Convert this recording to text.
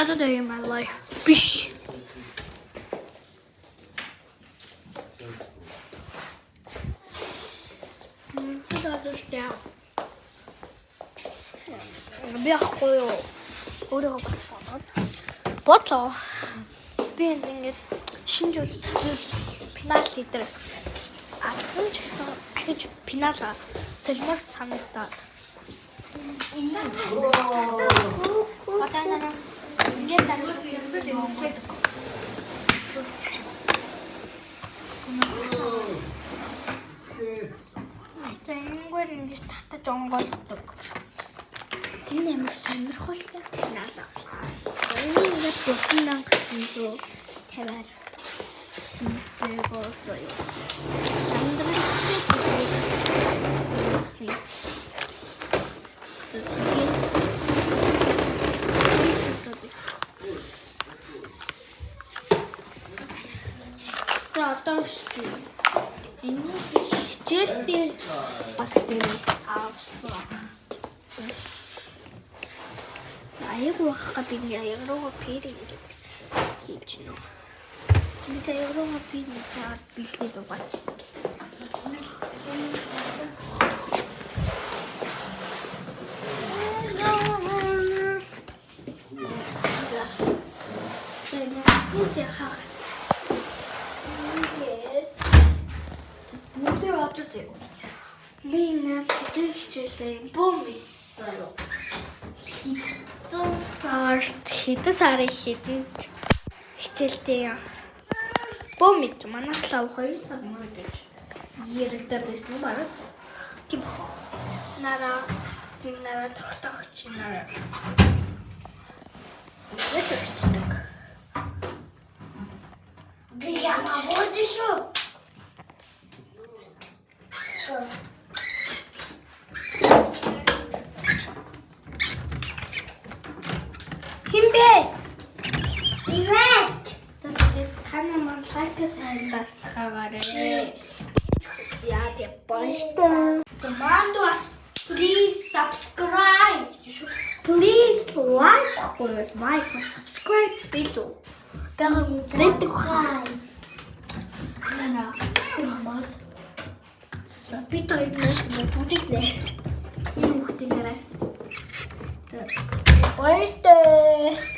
other day in my life. Bish. Down. Biахгүй юу. Өөрөө басаад. Бодлоо. Би ингээд шинж пенал лидер авсан ч гэсэн ахиж пенал солимор санагдаад. Батанаа ингээд дараагийн юм хийдэг. Зэнгээр ингэж татаж онгойлдог. Энэ ямар сонирхолтой пенал. Энэ ингээд бүтэн гэсэн тавиад. Тэгээ боосоо. Энэ хичээлдээ бас тийм авсан. Аягүй хахад ингээ аягарууга пэр ингээд хийж нөө. Бид аягарууга пэр чаад бэлдээд угаач. Mina хичээлээ бомби заяа. Хэдэн сарын хэдэнд хичээлтэй бомби манайхлаа 2 сар мөр гэж яригдаад байсан юм байна. Тийм хоо. Нара тогтоогч нара. Тэгдэг. Я могу еще. Химбэ. Ивэт. Таны манлайкас хайдастахаарэ. Яа дэ баштан. Командос. Please subscribe. Please like subscribe видео. Перед хай. Нана. Мамад. Запитай нэ бүжиглээ. Энэ хүүхдээрээ. Баяртай.